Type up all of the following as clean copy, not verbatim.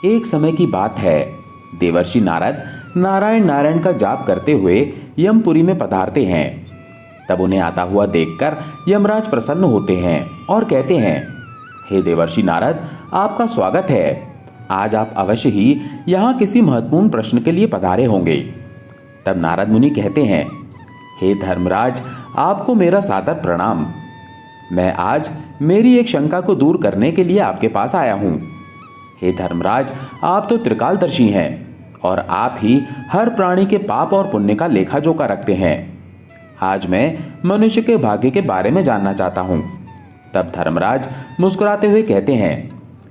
एक समय की बात है, देवर्षि नारद नारायण नारायण का जाप करते हुए यमपुरी में पधारते हैं। तब उन्हें आता हुआ देखकर यमराज प्रसन्न होते हैं और कहते हैं, हे देवर्षि नारद, आपका स्वागत है। आज आप अवश्य ही यहाँ किसी महत्वपूर्ण प्रश्न के लिए पधारे होंगे। तब नारद मुनि कहते हैं, हे धर्मराज, आपको मेरा सादर प्रणाम। मैं आज मेरी एक शंका को दूर करने के लिए आपके पास आया हूँ। हे धर्मराज, आप तो त्रिकालदर्शी हैं और आप ही हर प्राणी के पाप और पुण्य का लेखा जोखा रखते हैं। आज मैं मनुष्य के भाग्य के बारे में जानना चाहता हूँ। तब धर्मराज मुस्कुराते हुए कहते हैं,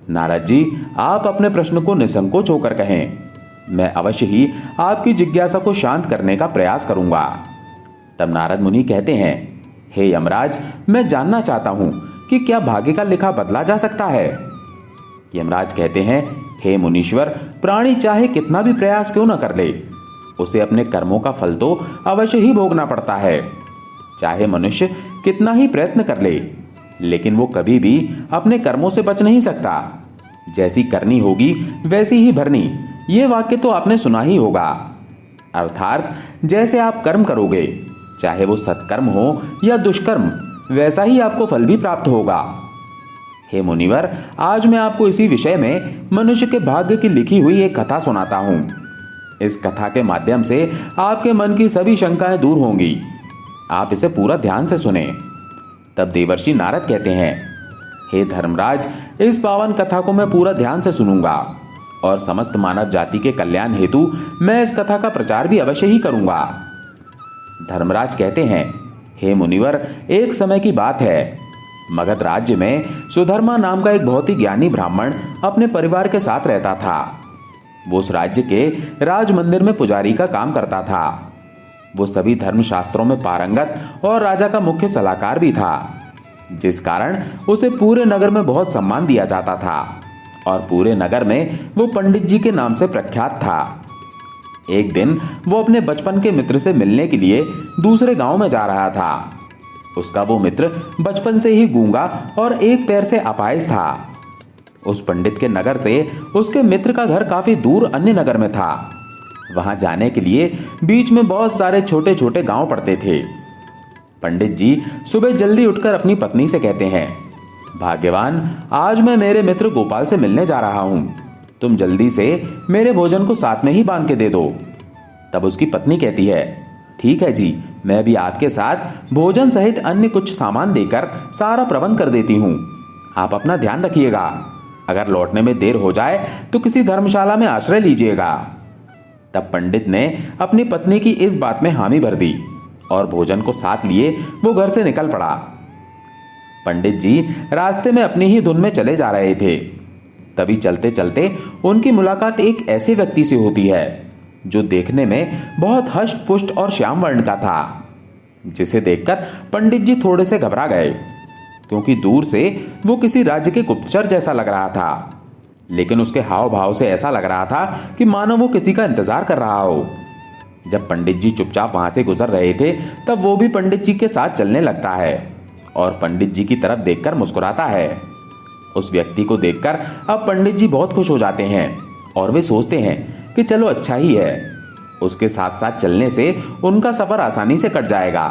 नारद जी, आप अपने प्रश्न को निसंकोच होकर कहें। मैं अवश्य ही आपकी जिज्ञासा को शांत करने का प्रयास करूंगा। तब नारद मुनि कहते हैं, हे यमराज, मैं जानना चाहता हूं कि क्या भाग्य का लिखा बदला जा सकता है। यमराज कहते हैं, हे मुनीश्वर, प्राणी चाहे कितना भी प्रयास क्यों न कर ले, उसे अपने कर्मों का फल तो अवश्य ही भोगना पड़ता है। चाहे मनुष्य कितना ही प्रयत्न कर ले, लेकिन वो कभी भी अपने कर्मों से बच नहीं सकता। जैसी करनी होगी वैसी ही भरनी, ये वाक्य तो आपने सुना ही होगा। अर्थात जैसे आप कर्म करोगे, चाहे वो सत्कर्म हो या दुष्कर्म, वैसा ही आपको फल भी प्राप्त होगा। हे मुनिवर, आज मैं आपको इसी विषय में मनुष्य के भाग्य की लिखी हुई एक कथा सुनाता हूं। इस कथा के माध्यम से आपके मन की सभी शंकाएं दूर होंगी। आप इसे पूरा ध्यान से सुने। तब देवर्षि नारद कहते हैं, हे धर्मराज, इस पावन कथा को मैं पूरा ध्यान से सुनूंगा और समस्त मानव जाति के कल्याण हेतु मैं इस कथा का प्रचार भी अवश्य ही करूंगा। धर्मराज कहते हैं, हे मुनिवर, एक समय की बात है, मगध राज्य में सुधर्मा नाम का एक बहुत ही ज्ञानी ब्राह्मण अपने परिवार के साथ रहता था। वो उस राज्य के राज मंदिर में पुजारी का काम करता था। वो सभी धर्मशास्त्रों में पारंगत और राजा का मुख्य सलाहकार भी था, जिस कारण उसे पूरे नगर में बहुत सम्मान दिया जाता था और पूरे नगर में वो पंडित जी के नाम से प्रख्यात था। एक दिन वो अपने बचपन के मित्र से मिलने के लिए दूसरे गांव में जा रहा था। उसका वो मित्र बचपन से ही गूंगा और एक पैर से अपाहिज था। उस पंडित के नगर से उसके मित्र का घर काफी दूर अन्य नगर में था। वहां जाने के लिए बीच में बहुत सारे छोटे छोटे गांव पड़ते थे। पंडित जी सुबह जल्दी उठकर अपनी पत्नी से कहते हैं, भाग्यवान, आज मैं मेरे मित्र गोपाल से मिलने जा रहा हूं। तुम जल्दी से मेरे भोजन को साथ में ही बांध के दे दो। तब उसकी पत्नी कहती है, ठीक है जी, मैं भी आपके साथ भोजन सहित अन्य कुछ सामान देकर सारा प्रबंध कर देती हूँ। आप अपना ध्यान रखिएगा। अगर लौटने में देर हो जाए तो किसी धर्मशाला में आश्रय लीजिएगा। तब पंडित ने अपनी पत्नी की इस बात में हामी भर दी और भोजन को साथ लिए वो घर से निकल पड़ा। पंडित जी रास्ते में अपनी ही धुन में चले जा रहे थे। तभी चलते चलते उनकी मुलाकात एक ऐसे व्यक्ति से होती है जो देखने में बहुत हष्ट पुष्ट और श्याम वर्ण का था, जिसे देखकर पंडित जी थोड़े से घबरा गए, क्योंकि दूर से वो किसी राज्य के गुप्तचर जैसा लग रहा था। लेकिन उसके हाव भाव से ऐसा लग रहा था कि मानो वो किसी का इंतजार कर रहा हो। जब पंडित जी चुपचाप वहां से गुजर रहे थे, तब वो भी पंडित जी के साथ चलने लगता है और पंडित जी की तरफ देखकर मुस्कुराता है। उस व्यक्ति को देखकर अब पंडित जी बहुत खुश हो जाते हैं और वे सोचते हैं कि चलो अच्छा ही है, उसके साथ साथ चलने से उनका सफर आसानी से कट जाएगा।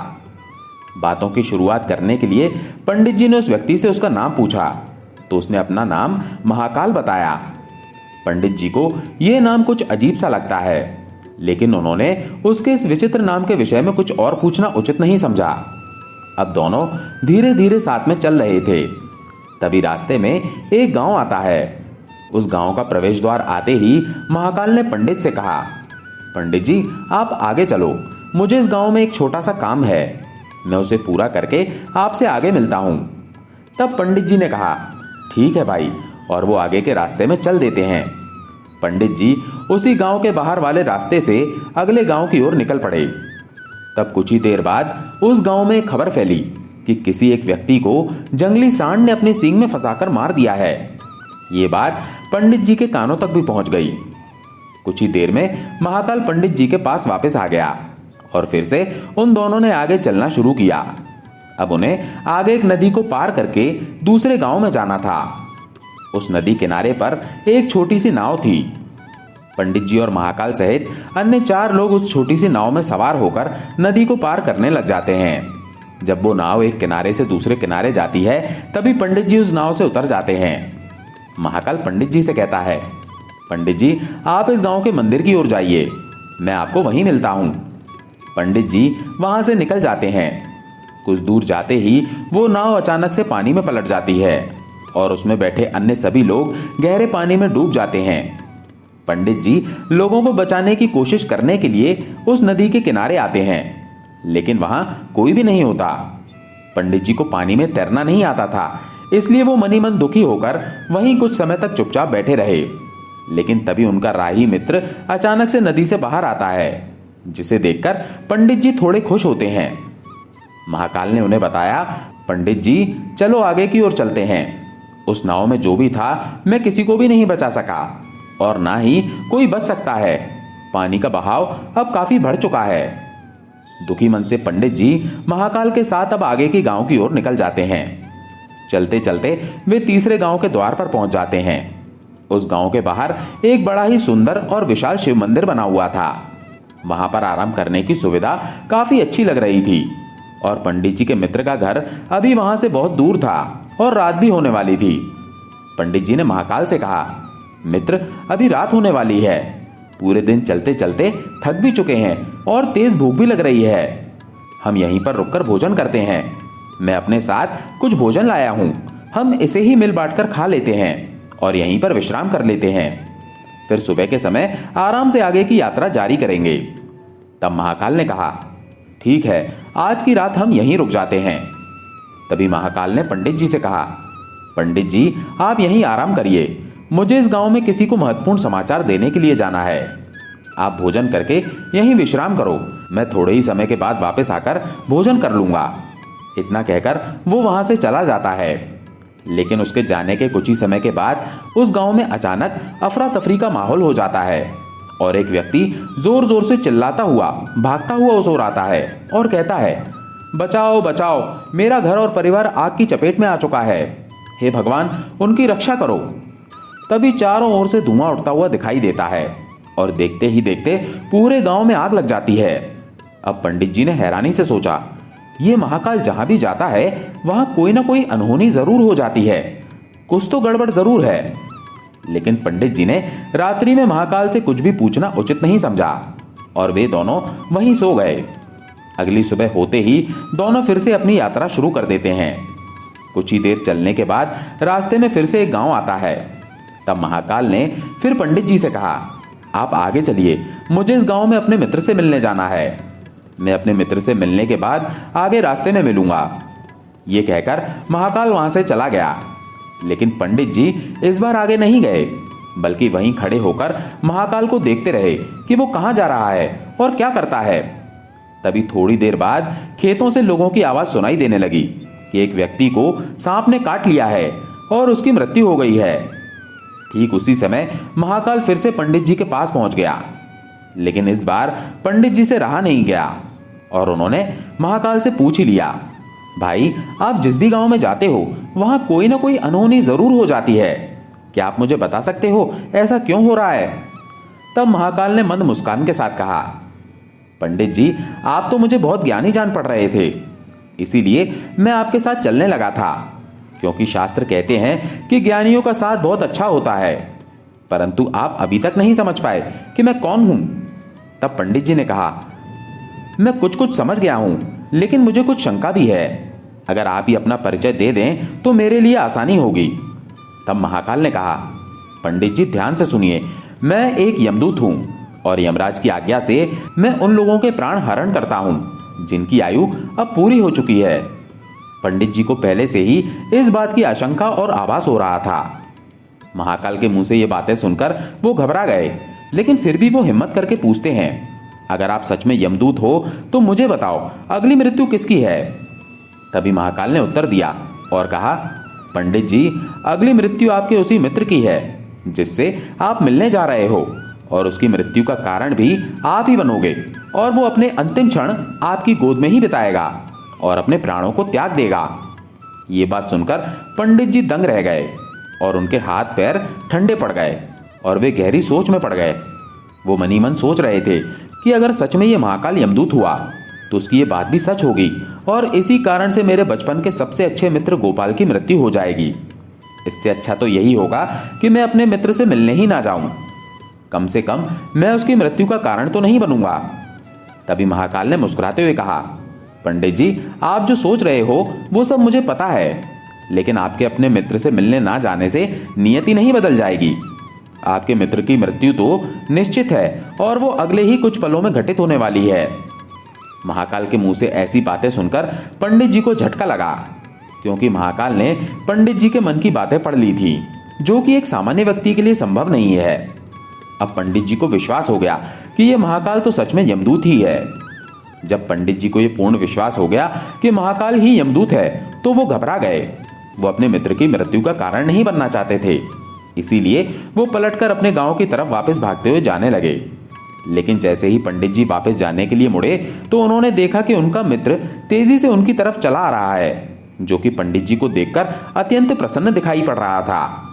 बातों की शुरुआत करने के लिए पंडित जी ने उस व्यक्ति से उसका नाम पूछा, तो उसने अपना नाम महाकाल बताया। पंडित जी को यह नाम कुछ अजीब सा लगता है, लेकिन उन्होंने उसके इस विचित्र नाम के विषय में कुछ और पूछना उचित नहीं समझा। अब दोनों धीरे धीरे साथ में चल रहे थे। तभी रास्ते में एक गांव आता है। उस गांव का प्रवेश द्वार आते ही महाकाल ने पंडित से कहा, पंडित जी, आप आगे चलो, मुझे इस गांव में एक छोटा सा काम है, मैं उसे पूरा करके आपसे आगे मिलता हूं। तब पंडित जी ने कहा, ठीक है भाई, और वो आगे के रास्ते में चल देते हैं। पंडित जी उसी गांव के बाहर वाले रास्ते से अगले गांव की ओर निकल पड़े। तब कुछ ही देर बाद उस गांव में एक खबर फैली कि किसी एक व्यक्ति को जंगली सांड ने अपनी सींग में फंसाकर मार दिया है। ये बात पंडित जी के कानों तक भी पहुंच गई। कुछ ही देर में महाकाल पंडित जी के पास वापस आ गया और फिर से उन दोनों ने आगे चलना शुरू किया। अब उन्हें आगे एक नदी को पार करके दूसरे गांव में जाना था। उस नदी किनारे पर एक छोटी सी नाव थी। पंडित जी और महाकाल सहित अन्य 4 लोग उस छोटी सी नाव में सवार होकर नदी को पार करने लग जाते हैं। जब वो नाव एक किनारे से दूसरे किनारे जाती है तभी पंडित जी उस नाव से उतर जाते हैं। महाकाल पंडित जी से कहता है, पंडित जी आप इस गांव के मंदिर की ओर जाइए, मैं आपको वहीं मिलता हूं। पंडित जी वहां से निकल जाते हैं। कुछ दूर जाते ही वो नाव अचानक से पानी में पलट जाती है और उसमें बैठे अन्य सभी लोग गहरे पानी में डूब जाते हैं। पंडित जी लोगों को बचाने की कोशिश करने के लिए उस नदी के किनारे आते हैं, लेकिन वहां कोई भी नहीं होता। पंडित जी को पानी में तैरना नहीं आता था, इसलिए वो मनी मन दुखी होकर वहीं कुछ समय तक चुपचाप बैठे रहे। लेकिन तभी उनका राही मित्र अचानक से नदी से बाहर आता है, जिसे देखकर पंडित जी थोड़े खुश होते हैं। महाकाल ने उन्हें बताया, पंडित जी चलो आगे की ओर चलते हैं। उस नाव में जो भी था मैं किसी को भी नहीं बचा सका और ना ही कोई बच सकता है। पानी का बहाव अब काफी बढ़ चुका है। दुखी मन से पंडित जी महाकाल के साथ अब आगे की गांव की ओर निकल जाते हैं। चलते चलते वे तीसरे गांव के द्वार पर पहुंच जाते हैं। उस गांव के बाहर एक बड़ा ही सुंदर और विशाल शिव मंदिर बना हुआ था। वहां पर आराम करने की सुविधा काफी अच्छी लग रही थी और पंडित जी के मित्र का घर अभी वहां से बहुत दूर था और रात भी होने वाली थी। पंडित जी ने महाकाल से कहा, मित्र अभी रात होने वाली है, पूरे दिन चलते चलते थक भी चुके हैं और तेज भूख भी लग रही है। हम यहीं पर रुककर भोजन करते हैं। मैं अपने साथ कुछ भोजन लाया हूं, हम इसे ही मिल बांटकर खा लेते हैं और यहीं पर विश्राम कर लेते हैं। फिर सुबह के समय आराम से आगे की यात्रा जारी करेंगे। तब महाकाल ने कहा, ठीक है, आज की रात हम यहीं रुक जाते हैं। तभी महाकाल ने पंडित जी से कहा, पंडित जी आप यहीं आराम करिए, मुझे इस गांव में किसी को महत्वपूर्ण समाचार देने के लिए जाना है। आप भोजन करके यहीं विश्राम करो, मैं थोड़े ही समय के बाद वापस आकर भोजन कर लूंगा। इतना कहकर वो वहां से चला जाता है। लेकिन उसके जाने के कुछ ही समय के बाद उस गांव में अचानक अफरा तफरी का माहौल हो जाता है और एक व्यक्ति जोर जोर से चिल्लाता हुआ भागता हुआ उस ओर आता है और कहता है, बचाओ बचाओ, मेरा घर और परिवार आग की चपेट में आ चुका है, हे भगवान उनकी रक्षा करो। तभी चारों ओर से धुआं उठता हुआ दिखाई देता है और देखते ही देखते पूरे गांव में आग लग जाती है। अब पंडित जी ने हैरानी से सोचा, ये महाकाल जहां भी जाता है वहां कोई ना कोई अनहोनी जरूर हो जाती है, कुछ तो गड़बड़ जरूर है। लेकिन पंडित जी ने रात्रि में महाकाल से कुछ भी पूछना उचित नहीं समझा और वे दोनों वहीं सो गए। अगली सुबह होते ही दोनों फिर से अपनी यात्रा शुरू कर देते हैं। कुछ ही देर चलने के बाद रास्ते में फिर से एक गांव आता है। तब महाकाल ने फिर पंडित जी से कहा, आप आगे चलिए, मुझे इस गांव में अपने मित्र से मिलने जाना है। मैं अपने मित्र से मिलने के बाद आगे रास्ते में मिलूंगा। ये कहकर महाकाल वहां से चला गया। लेकिन पंडित जी इस बार आगे नहीं गए, बल्कि वहीं खड़े होकर महाकाल को देखते रहे कि वो कहां जा रहा है और क्या करता है। तभी थोड़ी देर बाद खेतों से लोगों की आवाज सुनाई देने लगी कि एक व्यक्ति को सांप ने काट लिया है और उसकी मृत्यु हो गई है। ठीक उसी समय महाकाल फिर से पंडित जी के पास पहुंच गया, लेकिन इस बार पंडित जी से रहा नहीं गया और उन्होंने महाकाल से पूछ ही लिया, भाई आप जिस भी गांव में जाते हो वहां कोई ना कोई अनहोनी जरूर हो जाती है, क्या आप मुझे बता सकते हो ऐसा क्यों हो रहा है? तब महाकाल ने मंद मुस्कान के साथ कहा, पंडित जी आप तो मुझे बहुत ज्ञानी जान पड़ रहे थे, इसीलिए मैं आपके साथ चलने लगा था, क्योंकि शास्त्र कहते हैं कि ज्ञानियों का साथ बहुत अच्छा होता है, परंतु आप अभी तक नहीं समझ पाए कि मैं कौन हूं। तब पंडित जी ने कहा, मैं कुछ कुछ समझ गया हूं, लेकिन मुझे कुछ शंका भी है, अगर आप ही अपना परिचय दे दें तो मेरे लिए आसानी होगी। तब महाकाल ने कहा, पंडित जी ध्यान से सुनिए, मैं एक यमदूत हूं और यमराज की आज्ञा से मैं उन लोगों के प्राण हरण करता हूं जिनकी आयु अब पूरी हो चुकी है। पंडित जी को पहले से ही इस बात की आशंका और आभास हो रहा था। महाकाल के मुंह से ये बातें सुनकर वो घबरा गए, लेकिन फिर भी वो हिम्मत करके पूछते हैं, अगर आप सच में यमदूत हो तो मुझे बताओ अगली मृत्यु किसकी है? तभी महाकाल ने उत्तर दिया और कहा, पंडित जी अगली मृत्यु आपके उसी मित्र की है जिससे आप मिलने जा रहे हो, और उसकी मृत्यु का कारण भी आप ही बनोगे और वो अपने अंतिम क्षण आपकी गोद में ही बिताएगा और अपने प्राणों को त्याग देगा। ये बात सुनकर पंडित जी दंग रह गए। और उनके हाथ पैर ठंडे पड़ गए और वे गहरी सोच में पड़ गए। वो मनी मन सोच रहे थे कि अगर सच में ये महाकाल यमदूत हुआ तो उसकी ये बात भी सच होगी और इसी कारण से मेरे बचपन के सबसे अच्छे मित्र गोपाल की मृत्यु हो जाएगी। इससे अच्छा तो यही होगा कि मैं अपने मित्र से मिलने ही ना जाऊं। कम से कम मैं उसकी मृत्यु का कारण तो नहीं बनूंगा। तभी महाकाल ने मुस्कुराते हुए कहा, पंडित जी, आप जो सोच रहे हो वो सब मुझे पता है, लेकिन आपके अपने मित्र से मिलने ना जाने से नियति नहीं बदल जाएगी। आपके मित्र की मृत्यु तो निश्चित है और वो अगले ही कुछ पलों में घटित होने वाली है। महाकाल के मुंह से ऐसी बातें सुनकर पंडित जी को झटका लगा, क्योंकि महाकाल ने पंडित जी के मन की बातें पढ़ ली थी, जो कि एक सामान्य व्यक्ति के लिए संभव नहीं है। अब पंडित जी को विश्वास हो गया कि यह महाकाल तो सच में यमदूत ही है। जब पंडित जी को यह पूर्ण विश्वास हो गया कि महाकाल ही यमदूत है तो वो घबरा गए। वो अपने मित्र की मृत्यु का कारण नहीं बनना चाहते थे, इसीलिए वो पलटकर अपने गांव की तरफ वापस भागते हुए जाने लगे। लेकिन जैसे ही पंडित जी वापस जाने के लिए मुड़े तो उन्होंने देखा कि उनका मित्र तेजी से उनकी तरफ चला आ रहा है, जो कि पंडित जी को देखकर अत्यंत प्रसन्न दिखाई पड़ रहा था।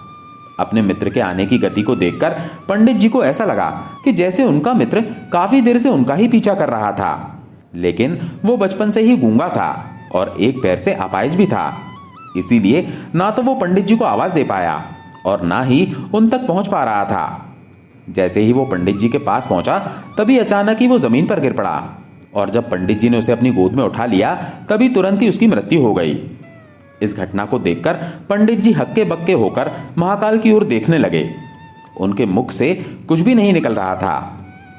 अपने मित्र के आने की गति को देखकर पंडित जी को ऐसा लगा कि जैसे उनका मित्र काफी देर से उनका ही पीछा कर रहा था, लेकिन वो बचपन से ही गूंगा था और एक पैर से अपाहिज भी था। इसीलिए ना तो वो पंडित जी को आवाज दे पाया और ना ही उन तक पहुंच पा रहा था। जैसे ही वो पंडित जी के पास पहुंचा तभी अचानक ही वो जमीन पर गिर पड़ा और जब पंडित जी ने उसे अपनी गोद में उठा लिया तभी तुरंत ही उसकी मृत्यु हो गई। इस घटना को देखकर पंडित जी हक्के बक्के होकर महाकाल की ओर देखने लगे। उनके मुख से कुछ भी नहीं निकल रहा था,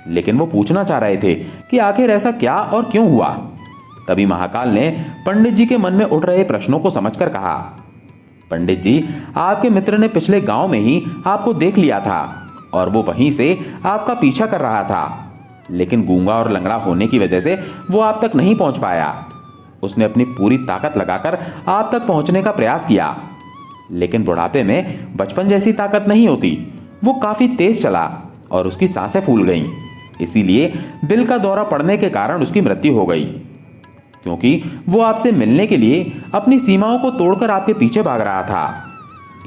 लेकिन वो पूछना चाह रहे थे कि आखिर ऐसा क्या और क्यों हुआ। तभी महाकाल ने पंडित जी के मन में उठ रहे प्रश्नों को समझकर कहा, पंडित जी, आपके मित्र ने पिछले गांव में ही आपको देख लिया था और वो वहीं से आपका पीछा कर रहा था, लेकिन गूंगा और लंगड़ा होने की वजह से वो आप तक नहीं पहुंच पाया। उसने अपनी पूरी ताकत लगाकर आप तक पहुंचने का प्रयास किया, लेकिन बुढ़ापे में बचपन जैसी ताकत नहीं होती। वो काफी तेज चला और उसकी सांसें फूल गईं। इसीलिए दिल का दौरा पड़ने के कारण उसकी मृत्यु हो गई, क्योंकि वो आपसे मिलने के लिए अपनी सीमाओं को तोड़कर आपके पीछे भाग रहा था।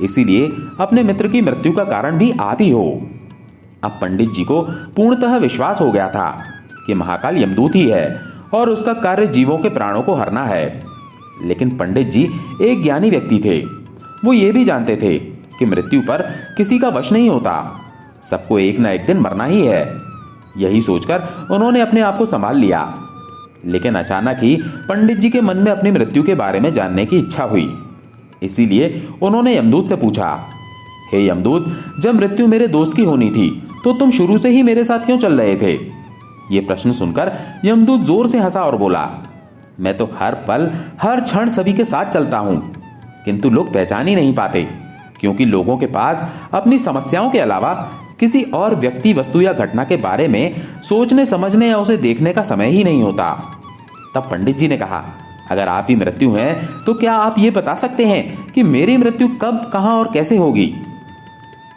इसीलिए अपने मित्र की मृत्यु का कारण भी आप ही हो। अब पंडित जी को पूर्णतः विश्वास हो गया था कि महाकाल यमदूत ही है और उसका कार्य जीवों के प्राणों को हरना है। लेकिन पंडित जी एक ज्ञानी व्यक्ति थे। वो ये भी जानते थे कि मृत्यु पर किसी का वश नहीं होता, सबको एक ना एक दिन मरना ही है। यही सोचकर उन्होंने अपने आप को संभाल लिया। लेकिन अचानक ही पंडित जी के मन में अपनी मृत्यु के बारे में जानने की इच्छा हुई। इसीलिए उन्होंने यमदूत से पूछा, हे यमदूत, जब मृत्यु मेरे दोस्त की होनी थी तो तुम शुरू से ही मेरे साथ क्यों चल रहे थे? ये प्रश्न सुनकर यमदूत जोर से हंसा और बोला, मैं तो हर पल हर क्षण सभी के साथ चलता हूं, किंतु लोग पहचान ही नहीं पाते, क्योंकि लोगों के पास अपनी समस्याओं के अलावा किसी और व्यक्ति, वस्तु या घटना के बारे में सोचने, समझने या उसे देखने का समय ही नहीं होता। तब पंडित जी ने कहा, अगर आप ही मृत्यु हैं तो क्या आप ये बता सकते हैं कि मेरी मृत्यु कब, कहां और कैसे होगी?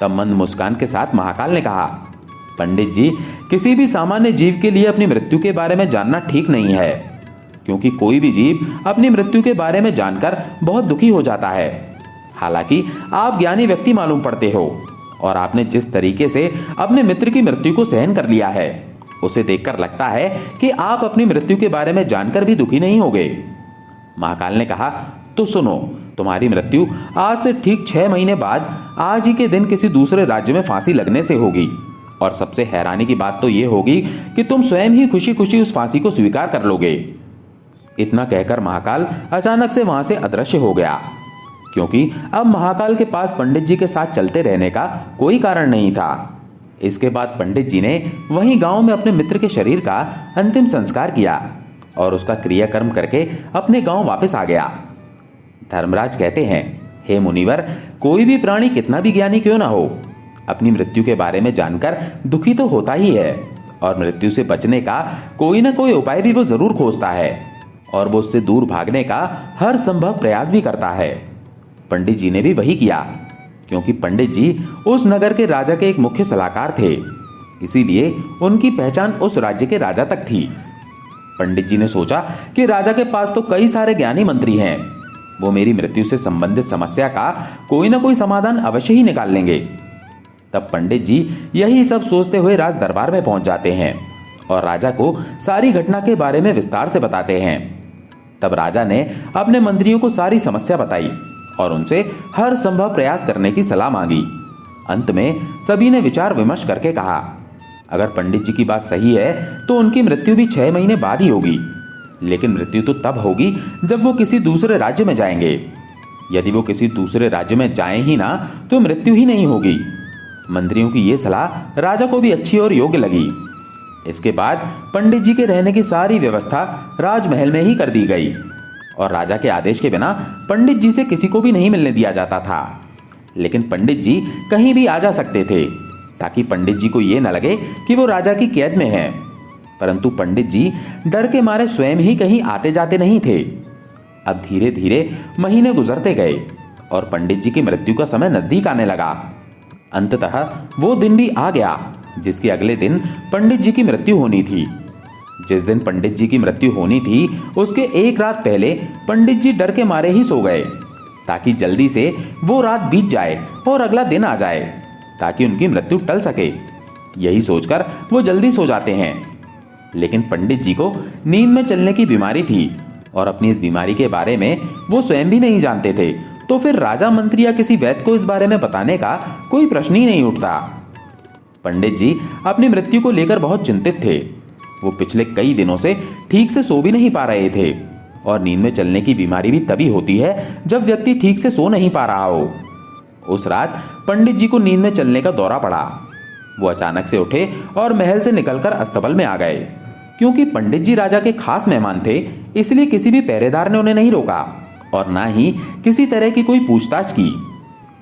तब मंद मुस्कान के साथ महाकाल ने कहा, पंडित जी, किसी भी सामान्य जीव के लिए अपनी मृत्यु के बारे में जानना ठीक नहीं है, क्योंकि कोई भी जीव अपनी मृत्यु के बारे में जानकर बहुत दुखी हो जाता है। हालांकि आप ज्ञानी व्यक्ति मालूम पड़ते हो और आपने जिस तरीके से अपने मित्र की मृत्यु को सहन कर लिया है, उसे देखकर लगता है कि आप अपनी मृत्यु के बारे में जानकर भी दुखी नहीं होगे। महाकाल ने कहा, तो सुनो, तुम्हारी मृत्यु आज से ठीक 6 महीने बाद आज ही के दिन किसी दूसरे राज्य में फांसी लगने से होगी। और सबसे हैरानी की बात तो यह होगी कि तुम स्वयं ही खुशी खुशी उस फांसी को स्वीकार कर लोगे। इतना कहकर महाकाल अचानक से वहां से अदृश्य हो गया, क्योंकि अब महाकाल के पास पंडित जी के साथ चलते रहने का कोई कारण नहीं था। इसके बाद पंडित जी ने वहीं गांव में अपने मित्र के शरीर का अंतिम संस्कार किया और उसका क्रियाकर्म करके अपने गांव वापस आ गया। धर्मराज कहते हैं, हे मुनिवर, कोई भी प्राणी कितना भी ज्ञानी क्यों ना हो, अपनी मृत्यु के बारे में जानकर दुखी तो होता ही है और मृत्यु से बचने का कोई ना कोई उपाय भी वो जरूर खोजता है और वो उससे दूर भागने का हर संभव प्रयास भी करता है। पंडित जी ने भी वही किया, क्योंकि पंडित जी उस नगर के राजा के एक मुख्य सलाहकार थे, इसीलिए उनकी पहचान उस राज्य के राजा तक थी। पंडित जी ने सोचा कि राजा के पास तो कई सारे ज्ञानी मंत्री हैं, वो मेरी मृत्यु से संबंधित समस्या का कोई ना कोई समाधान अवश्य ही निकाल लेंगे। तब पंडित जी यही सब सोचते हुए राज दरबार में पहुंच जाते हैं और राजा को सारी घटना के बारे में विस्तार से बताते हैं। तब राजा ने अपने मंत्रियों को सारी समस्या बताई और उनसे हर संभव प्रयास करने की सलाह मांगी। अंत में सभी ने विचार विमर्श करके कहा, अगर पंडित जी की बात सही है तो उनकी मृत्यु भी 6 महीने बाद ही होगी, लेकिन मृत्यु तो तब होगी जब वो किसी दूसरे राज्य में जाएंगे। यदि वो किसी दूसरे राज्य में जाएं ही ना तो मृत्यु ही नहीं होगी। मंत्रियों की ये सलाह राजा को भी अच्छी और योग्य लगी। इसके बाद पंडित जी के रहने की सारी व्यवस्था राजमहल में ही कर दी गई और राजा के आदेश के बिना पंडित जी से किसी को भी नहीं मिलने दिया जाता था। लेकिन पंडित जी कहीं भी आ जा सकते थे ताकि पंडित जी को ये न लगे कि वो राजा की कैद में हैं। परंतु पंडित जी डर के मारे स्वयं ही कहीं आते जाते नहीं थे। अब धीरे धीरे महीने गुजरते गए और पंडित जी की मृत्यु का समय नजदीक आने लगा। अंततः वो दिन भी आ गया जिसके अगले दिन पंडित जी की मृत्यु होनी थी। जिस दिन पंडित जी की मृत्यु होनी थी उसके एक रात पहले पंडित जी डर के मारे ही सो गए ताकि जल्दी से वो रात बीत जाए और अगला दिन आ जाए ताकि उनकी मृत्यु टल सके। यही सोचकर वो जल्दी सो जाते हैं। लेकिन पंडित जी को नींद में चलने की बीमारी थी और अपनी इस बीमारी के बारे में वो स्वयं भी नहीं जानते थे, तो फिर राजा मंत्री या किसी वैद्य को इस बारे में बताने का कोई प्रश्न ही नहीं उठता। पंडित जी अपनी मृत्यु को लेकर बहुत चिंतित थे। वो पिछले कई दिनों से ठीक से सो भी नहीं पा रहे थे और नींद में चलने की बीमारी भी तभी होती है जब व्यक्ति ठीक से सो नहीं पा रहा हो। उस रात पंडित जी को नींद में चलने का दौरा पड़ा। वो अचानक से उठे और महल से निकलकर अस्तबल में आ गए। क्योंकि पंडित जी राजा के खास मेहमान थे, इसलिए किसी भी पहरेदार ने उन्हें नहीं रोका और ना ही किसी तरह की कोई पूछताछ की।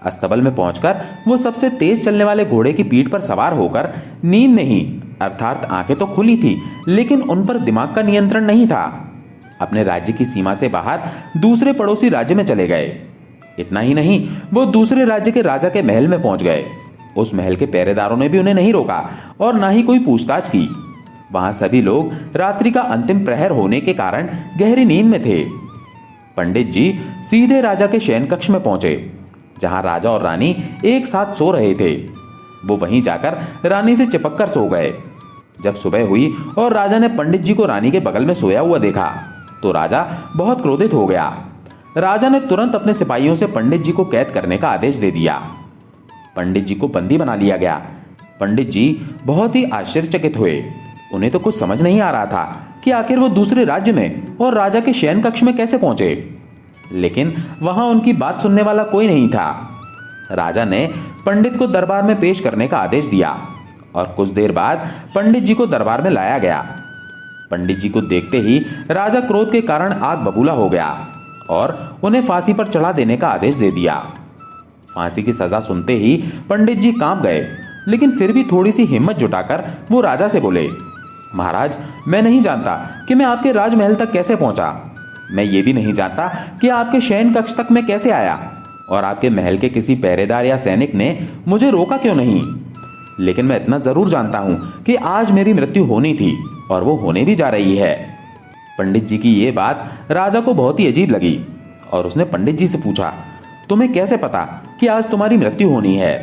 अस्तबल में पहुंचकर वो सबसे तेज चलने वाले घोड़े की पीठ पर सवार होकर नींद नहीं अर्थात आंखें तो खुली थी लेकिन उन पर दिमाग का नियंत्रण नहीं था, अपने राज्य की सीमा से बाहर दूसरे पड़ोसी राज्य में चले गए। इतना ही नहीं, वो दूसरे राज्य के राजा के महल में पहुंच गए। उस महल के पहरेदारों ने भी उन्हें नहीं रोका और ना ही कोई पूछताछ की। वहां सभी लोग रात्रि का अंतिम प्रहर होने के कारण गहरी नींद में थे। पंडित जी सीधे राजा के शयन कक्ष में पहुंचे जहां राजा और रानी एक साथ सो रहे थे। वो वहीं जाकर रानी से चिपक कर सो गए। जब सुबह हुई और राजा ने पंडित जी को रानी के बगल में सोया हुआ देखा तो राजा बहुत क्रोधित हो गया। राजा ने तुरंत अपने सिपाहियों से पंडित जी को कैद करने का आदेश दे दिया। पंडित जी को बंदी बना लिया गया। पंडित जी बहुत ही आश्चर्यचकित हुए। उन्हें तो कुछ समझ नहीं आ रहा था कि आखिर वो दूसरे राज्य में और राजा के शयन कक्ष में कैसे पहुंचे। लेकिन वहां उनकी बात सुनने वाला कोई नहीं था। राजा ने पंडित को दरबार में पेश करने का आदेश दिया और कुछ देर बाद पंडित जी को दरबार में लाया गया। पंडित जी को देखते ही राजा क्रोध के कारण आग बबूला हो गया और उन्हें फांसी पर चढ़ा देने का आदेश दे दिया। फांसी की सजा सुनते ही पंडित जी कांप गए, लेकिन फिर भी थोड़ी सी हिम्मत जुटाकर वो राजा से बोले, महाराज, मैं नहीं जानता कि मैं आपके राजमहल तक कैसे पहुंचा। मैं ये भी नहीं जानता कि आपके शयन कक्ष तक मैं कैसे आया और आपके महल के किसी पहरेदार या सैनिक ने मुझे रोका क्यों नहीं। लेकिन मैं इतना जरूर जानता हूं कि आज मेरी मृत्यु होनी थी और वो होने भी जा रही है। पंडित जी की ये बात राजा को बहुत ही अजीब लगी और उसने पंडित जी से पूछा, तुम्हें कैसे पता कि आज तुम्हारी मृत्यु होनी है।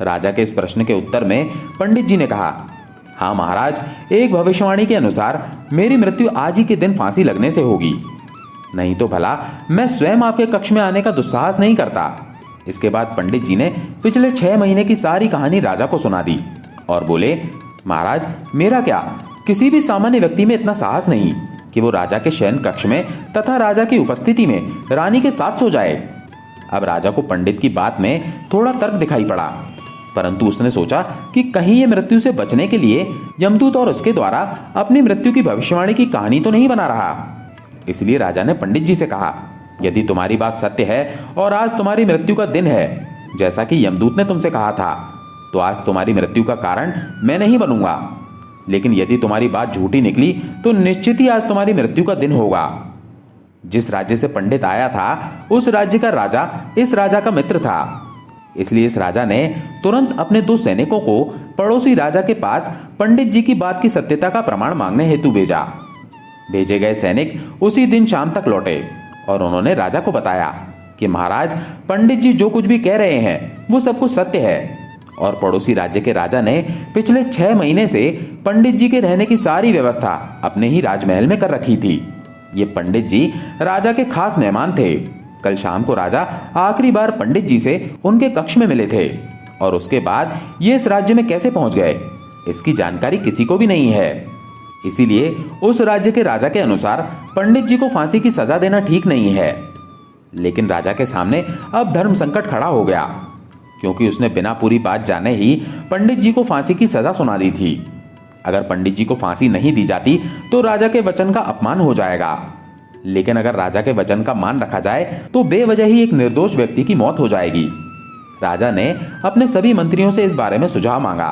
राजा के इस प्रश्न के उत्तर में पंडित जी ने कहा, हाँ महाराज, एक भविष्यवाणी के अनुसार मेरी मृत्यु आज ही के दिन फांसी लगने से होगी, नहीं तो भला मैं स्वयं आपके कक्ष में आने का दुस्साहस नहीं करता। इसके बाद पंडित जी ने पिछले 6 महीने की सारी कहानी राजा को सुना दी और बोले, महाराज, मेरा क्या, किसी भी सामान्य व्यक्ति में इतना साहस नहीं कि वो राजा के शयन कक्ष में तथा राजा की उपस्थिति में रानी के साथ सो जाए। अब राजा को पंडित की बात में थोड़ा तर्क दिखाई पड़ा, परंतु उसने सोचा कि कहीं ये मृत्यु से बचने के लिए यमदूत और उसके द्वारा अपनी मृत्यु की भविष्यवाणी की कहानी तो नहीं बना रहा। इसलिए राजा ने पंडित जी से कहा, यदि तुम्हारी बात सत्य है और आज तुम्हारी मृत्यु का दिन है जैसा कि यमदूत ने तुमसे कहा था, तो आज तुम्हारी मृत्यु का कारण मैं नहीं बनूंगा। लेकिन यदि तुम्हारी बात झूठी निकली तो निश्चित ही आज तुम्हारी मृत्यु का दिन होगा। जिस राज्य से पंडित आया था उस राज्य का राजा इस राजा का मित्र था। इसलिए इस राजा ने तुरंत अपने 2 सैनिकों को पड़ोसी राजा के पास पंडित जी की बात की सत्यता का प्रमाण मांगने हेतु भेजा। भेजे गए सैनिक उसी दिन शाम तक लौटे और उन्होंने राजा को बताया कि महाराज, पंडित जी जो कुछ भी कह रहे हैं वो सब कुछ सत्य है। और पड़ोसी राज्य के राजा ने पिछले 6 महीने से पंडित जी के रहने की सारी व्यवस्था अपने ही राजमहल में कर रखी थी। ये पंडित जी राजा के खास मेहमान थे। कल शाम को राजा आखिरी बार पंडित जी से उनके कक्ष में मिले थे और उसके बाद ये इस राज्य में कैसे पहुंच गए, इसकी जानकारी किसी को भी नहीं है। इसीलिए उस राज्य के राजा के अनुसार पंडित जी को फांसी की सजा देना ठीक नहीं है। लेकिन राजा के सामने अब धर्म संकट खड़ा हो गया, क्योंकि उसने बिना पूरी बात जाने ही पंडित जी को फांसी की सजा सुना दी थी। अगर पंडित जी को फांसी नहीं दी जाती तो राजा के वचन का अपमान हो जाएगा, लेकिन अगर राजा के वचन का मान रखा जाए तो बेवजह ही एक निर्दोष व्यक्ति की मौत हो जाएगी। राजा ने अपने सभी मंत्रियों से इस बारे में सुझाव मांगा,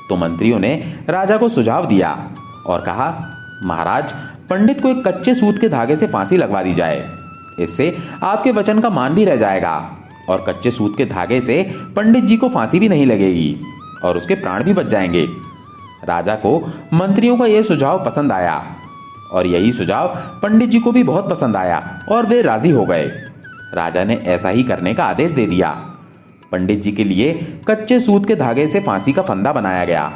तो मंत्रियों ने राजा को सुझाव दिया और कहा, महाराज, पंडित को एक कच्चे सूत के धागे से फांसी लगवा दी जाए। इससे आपके वचन का मान भी रह जाएगा और कच्चे सूत के धागे से पंडित जी को फांसी भी नहीं लगेगी और उसके प्राण भी बच जाएंगे। राजा को मंत्रियों का यह सुझाव पसंद आया और यही सुझाव पंडित जी को भी बहुत पसंद आया और वे राजी हो गए। राजा ने ऐसा ही करने का आदेश दे दिया। पंडित जी के लिए कच्चे सूत के धागे से फांसी का फंदा बनाया गया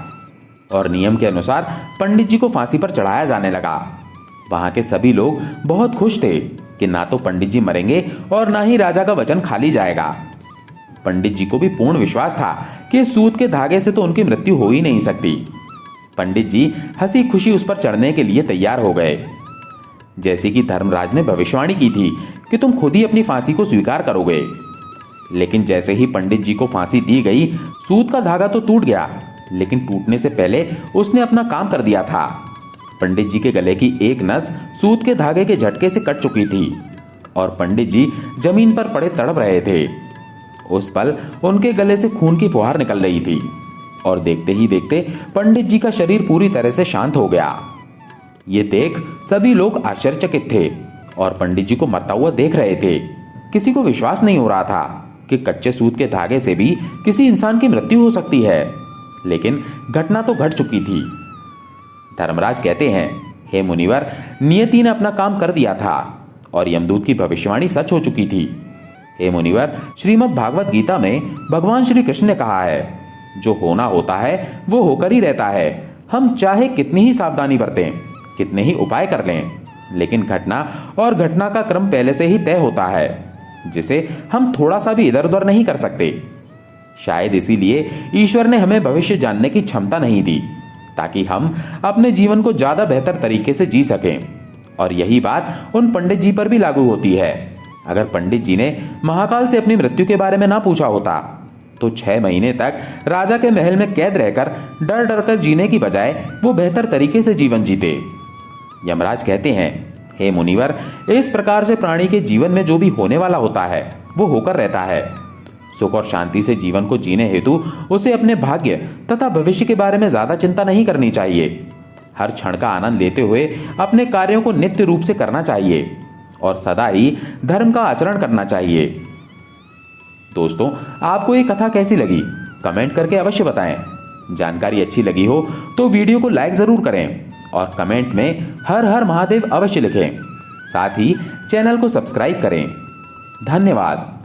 और नियम के अनुसार पंडित जी को फांसी पर चढ़ाया जाने लगा। वहां के सभी लोग बहुत खुश थे कि ना तो पंडित जी मरेंगे और ना ही राजा का वचन खाली जाएगा। पंडित जी को भी पूर्ण विश्वास था कि सूत के धागे से तो उनकी मृत्यु हो ही नहीं सकती। पंडित जी हंसी खुशी उस पर चढ़ने के लिए तैयार हो गए। जैसे कि धर्मराज ने भविष्यवाणी की थी कि तुम खुद ही अपनी फांसी को स्वीकार करोगे। लेकिन जैसे ही पंडित जी को फांसी दी गई, सूत का धागा तो टूट गया, लेकिन टूटने से पहले उसने अपना काम कर दिया था। पंडित जी के गले की एक नस सूत के धागे के झटके से कट चुकी थी और पंडित जी जमीन पर पड़े तड़प रहे थे। उस पल उनके गले से खून की फुहार निकल रही थी और देखते ही देखते पंडित जी का शरीर पूरी तरह से शांत हो गया। ये देख सभी लोग आश्चर्यचकित थे और पंडित जी को मरता हुआ देख रहे थे। किसी को विश्वास नहीं हो रहा था कि कच्चे सूत के धागे से भी किसी इंसान की मृत्यु हो सकती है, लेकिन घटना तो घट चुकी थी। धर्मराज कहते हैं, हे मुनिवर, नियति ने अपना काम कर दिया था और यमदूत की भविष्यवाणी सच हो चुकी थी। हे मुनिवर, श्रीमद् भागवत गीता में भगवान श्री कृष्ण ने कहा है, जो होना होता है वो होकर ही रहता है। हम चाहे कितनी ही सावधानी बरतें, कितने ही उपाय कर लें, लेकिन घटना और घटना का क्रम पहले से ही तय होता है, जिसे हम थोड़ा सा भी इधर उधर नहीं कर सकते। शायद इसीलिए ईश्वर ने हमें भविष्य जानने की क्षमता नहीं दी, ताकि हम अपने जीवन को ज्यादा बेहतर तरीके से जी सकें। और यही बात उन पंडित जी पर भी लागू होती है। अगर पंडित जी ने महाकाल से अपनी मृत्यु के बारे में ना पूछा होता तो 6 महीने तक राजा के महल में कैद रहकर डर डर कर जीने की बजाय वो बेहतर तरीके से जीवन जीते। यमराज कहते हैं, हे मुनिवर, इस प्रकार से प्राणी के जीवन में जो भी होने वाला होता है वो होकर रहता है। सुख और शांति से जीवन को जीने हेतु उसे अपने भाग्य तथा भविष्य के बारे में ज्यादा चिंता नहीं करनी चाहिए। हर क्षण का आनंद लेते हुए अपने कार्यों को नित्य रूप से करना चाहिए और सदा ही धर्म का आचरण करना चाहिए। दोस्तों, आपको ये कथा कैसी लगी कमेंट करके अवश्य बताएं। जानकारी अच्छी लगी हो तो वीडियो को लाइक जरूर करें और कमेंट में हर हर महादेव अवश्य लिखें। साथ ही चैनल को सब्सक्राइब करें। धन्यवाद।